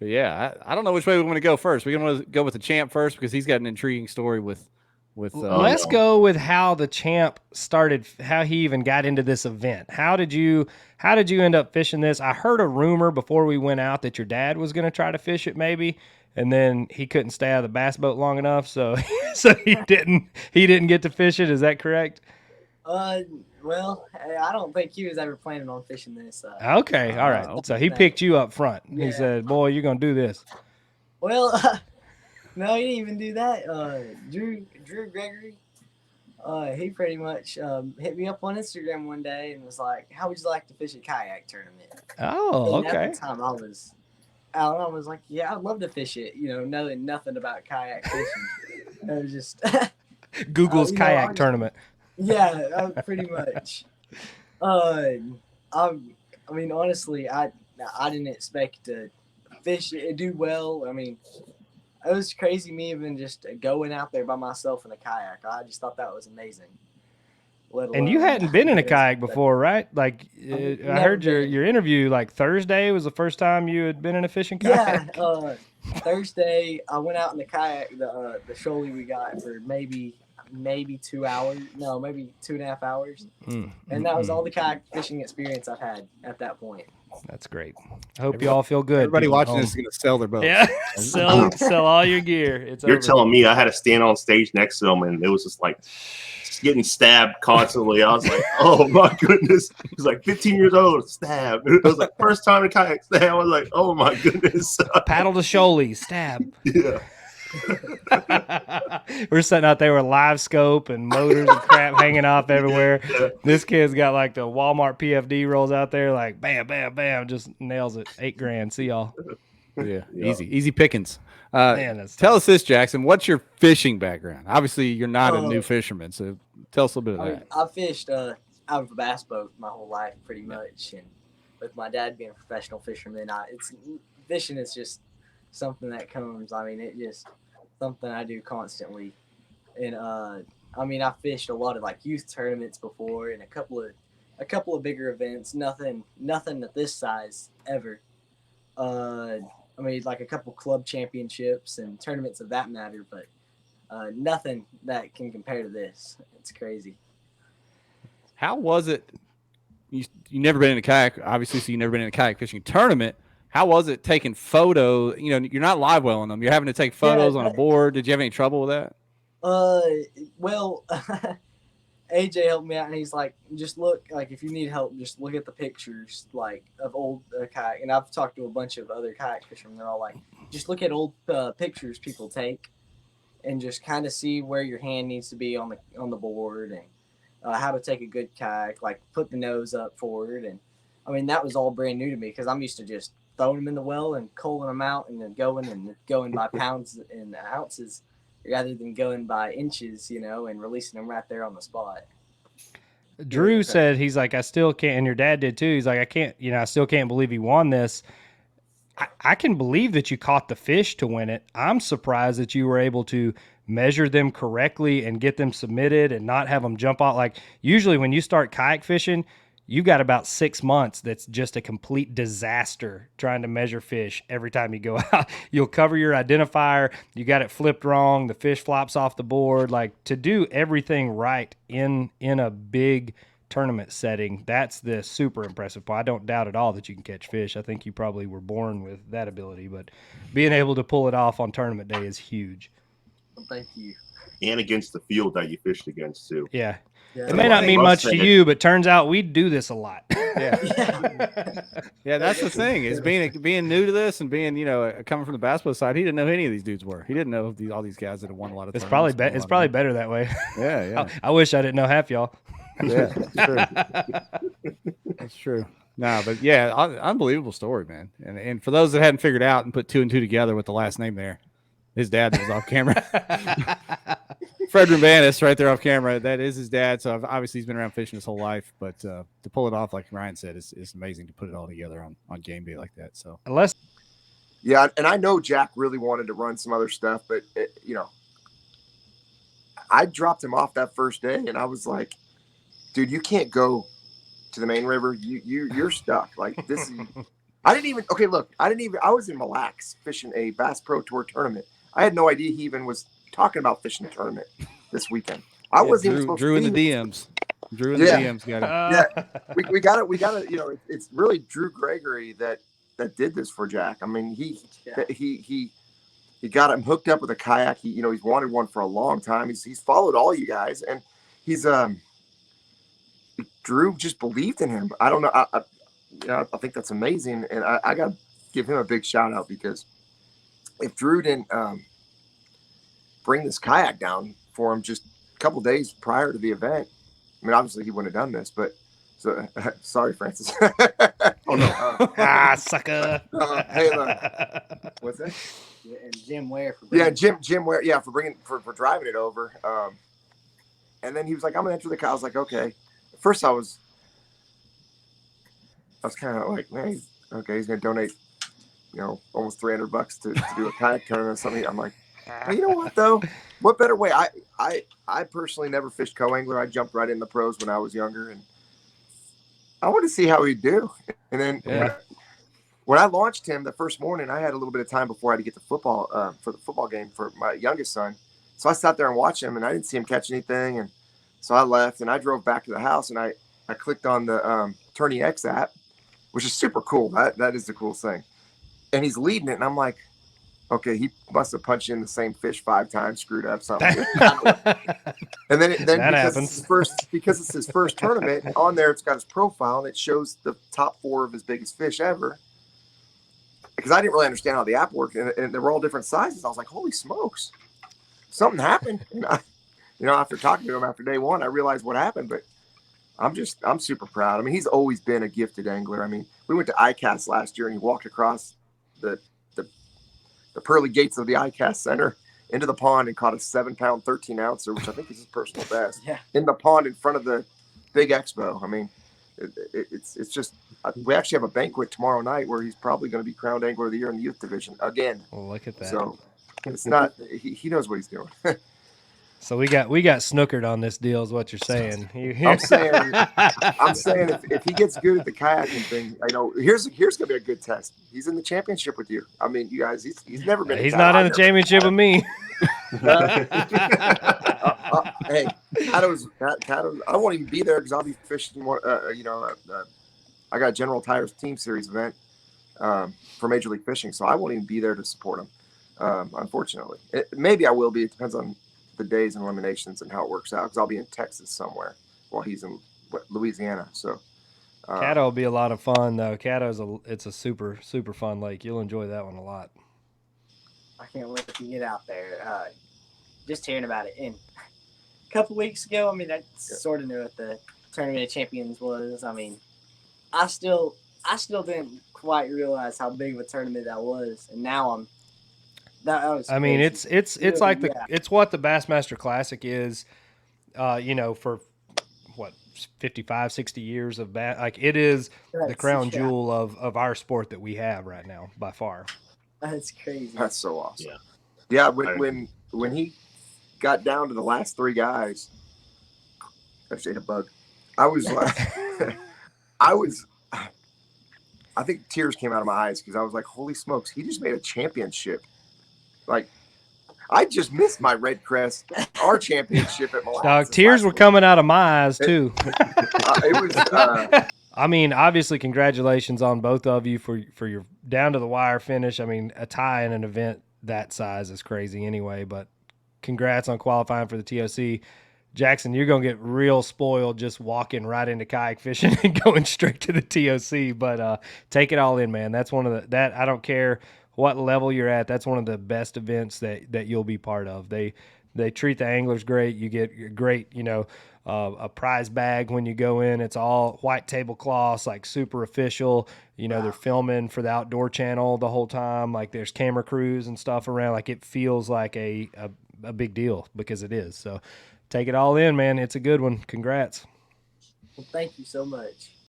But yeah, I don't know which way we want to go first. We're going to go with the champ first because he's got an intriguing story with. Let's go with how the champ started, how he even got into this event. How did you end up fishing this? I heard a rumor before we went out that your dad was going to try to fish it maybe, and then he couldn't stay out of the bass boat long enough, so so he didn't get to fish it. Is that correct? Well, I don't think he was ever planning on fishing this. Okay, all right. So he picked you up front. Yeah. He said, "Boy, you're gonna do this." Well, no, he didn't even do that. Drew Gregory, he pretty much hit me up on Instagram one day and was like, "How would you like to fish a kayak tournament?" Oh, and okay. At the time, I was like, "Yeah, I'd love to fish it." You know, knowing nothing about kayak fishing, it was just Google's kayak tournament. Yeah, pretty much. I mean, honestly, I didn't expect to fish it, do well. I mean, it was crazy me even just going out there by myself in a kayak. I just thought that was amazing. And you hadn't been in a kayak before, right? Like, I heard your interview, like Thursday was the first time you had been in a fishing kayak. Yeah, Thursday I went out in the kayak, the shoalie we got for maybe 2 hours. No, maybe 2.5 hours. And that was all the kayak fishing experience I've had at that point. That's great. I hope you all feel good. Everybody watching this is going to sell their boats. Yeah, sell all your gear. You're telling me I had to stand on stage next to them, and it was just like getting stabbed constantly. I was like, oh my goodness. He was like 15 years old, stabbed. It was like first time in kayak stab. I was like, oh my goodness. Paddle to shoalie, stab. Yeah. We're sitting out there with live scope and motors and crap hanging off everywhere. Yeah. This kid's got like the Walmart PFD rolls out there, like bam, bam, bam, just nails it. $8,000. See y'all. Yeah. Easy pickings. Man, tell us this, Jackson. What's your fishing background? Obviously, you're not a new fisherman, so tell us a little bit of that. I fished out of a bass boat my whole life, pretty much, and with my dad being a professional fisherman, fishing is just something that comes. I mean, it just something I do constantly. And I mean, I fished a lot of like youth tournaments before and a couple of bigger events. Nothing at this size ever. I mean, like a couple club championships and tournaments of that matter, but nothing that can compare to this. It's crazy. How was it? You never been in a kayak, obviously, so you never been in a kayak fishing tournament. How was it taking photos? You know, you're not live welling them. You're having to take photos on a board. Did you have any trouble with that? Well, AJ helped me out, and he's like, just look, like, if you need help, just look at the pictures, like, of old kayak. And I've talked to a bunch of other kayak fishermen. They're all like, just look at old pictures people take and just kind of see where your hand needs to be on the board and how to take a good kayak, like, put the nose up forward. And, I mean, that was all brand new to me because I'm used to just throwing them in the well and culling them out and then going by pounds and ounces rather than going by inches, you know, and releasing them right there on the spot. Drew said, he's like, I still can't, and your dad did too. He's like, I still can't believe he won this. I can believe that you caught the fish to win it. I'm surprised that you were able to measure them correctly and get them submitted and not have them jump out. Like usually when you start kayak fishing, you got about 6 months that's just a complete disaster trying to measure fish every time you go out. You'll cover your identifier. You got it flipped wrong. The fish flops off the board. Like to do everything right in a big tournament setting, that's the super impressive part. I don't doubt at all that you can catch fish. I think you probably were born with that ability, but being able to pull it off on tournament day is huge. Well, thank you. And against the field that you fished against too. Yeah. It may not mean much to you, but turns out we do this a lot. Yeah, yeah, that's the thing is being new to this and being coming from the bass boat side. He didn't know who any of these dudes were. He didn't know all these guys that have won a lot of. It's probably better that way. Yeah. I wish I didn't know half y'all. Yeah, that's true. That's true. No, but yeah, unbelievable story, man. And for those that hadn't figured out and put 2 and 2 together with the last name there, his dad was off camera. Fred Roumbanis right there off camera. That is his dad. So obviously he's been around fishing his whole life, but to pull it off, like Ryan said, is amazing to put it all together on game day like that. So yeah. And I know Jack really wanted to run some other stuff, but I dropped him off that first day and I was like, dude, you can't go to the main river. You're stuck. Like this is, I didn't even. Okay, look, I was in Mille Lacs fishing a Bass Pro Tour tournament. I had no idea he even was talking about fishing a tournament this weekend. I wasn't even supposed Drew to in be. the DMs. Drew in the DMs got him. Yeah, we got it. We got it. You know, it's really Drew Gregory that did this for Jack. I mean, he got him hooked up with a kayak. He's wanted one for a long time. He's followed all you guys, and he's Drew just believed in him. I don't know. I think that's amazing, and I got to give him a big shout out, because if Drew didn't bring this kayak down for him just a couple days prior to the event, I mean, obviously he wouldn't have done this. But so sorry, Francis. Oh no, sucker. Hey, look, what's that? Yeah, and Jim Ware for Jim Ware, for bringing for driving it over. And then he was like, "I'm gonna enter the kayak." I was like, "Okay." At first, I was kind of like, "Man, he's gonna donate, almost $300 to do a kayak tournament or something." I'm like, well, you know what though? What better way? I personally never fished co-angler. I jumped right in the pros when I was younger, and I wanted to see how he'd do. And then when I launched him the first morning, I had a little bit of time before I had to get to football for the football game for my youngest son. So I sat there and watched him, and I didn't see him catch anything. And so I left, and I drove back to the house, and I clicked on the Tourney X app, which is super cool. That is the coolest thing. And he's leading it, and I'm like, okay, he must have punched in the same fish 5 times, screwed up something. And then because it's his first tournament, on there it's got his profile, and it shows the top 4 of his biggest fish ever. Because I didn't really understand how the app worked, and they were all different sizes. I was like, holy smokes, something happened. And after talking to him after day 1, I realized what happened. But I'm super proud. I mean, he's always been a gifted angler. I mean, we went to ICAST last year, and he walked across the pearly gates of the ICAST Center into the pond and caught a 7-pound 13-ouncer, which I think is his personal best, in the pond in front of the big expo. I mean, it's just, we actually have a banquet tomorrow night where he's probably going to be crowned Angler of the Year in the youth division again. Well, look at that. So it's not, he knows what he's doing. So we got snookered on this deal, is what you're saying. I'm saying if he gets good at the kayaking thing, here's gonna be a good test. He's in the championship with you. I mean, you guys, he's never been. He's not in the championship with me. Hey, I won't even be there because I'll be fishing. I got a General Tires Team Series event for Major League Fishing, so I won't even be there to support him. Unfortunately, maybe I will be. It depends on the days and eliminations and how it works out, because I'll be in Texas somewhere while he's in Louisiana. So Caddo will be a lot of fun though. It's a super fun lake. You'll enjoy that one a lot. I can't wait to get out there. Just hearing about it. And a couple weeks ago, I mean, I sort of knew what the Tournament of Champions was. I mean, I still didn't quite realize how big of a tournament that was, and now that was I mean, crazy. it's like it's what the Bassmaster Classic is, for what 55, 60 years of bass. Like, it is the crown jewel of our sport that we have right now by far. That's crazy. That's so awesome. Yeah. When he got down to the last 3 guys, I just ate a bug. I was like, I think tears came out of my eyes, because I was like, holy smokes, he just made a championship. Like, I just missed my Red Crest, our championship at Mille Lacs. Dog, tears were coming out of my eyes too. It was. I mean, obviously, congratulations on both of you for your down to the wire finish. I mean, a tie in an event that size is crazy anyway. But congrats on qualifying for the TOC. Jackson, you're gonna get real spoiled just walking right into kayak fishing and going straight to the TOC. But take it all in, man. That's one of that I don't care what level you're at. That's one of the best events that you'll be part of. They treat the anglers great. You get great, a prize bag when you go in. It's all white tablecloths, like super official. They're filming for the Outdoor Channel the whole time. Like, there's camera crews and stuff around. Like, it feels like a big deal, because it is. So take it all in, man. It's a good one. Congrats. Well, thank you so much.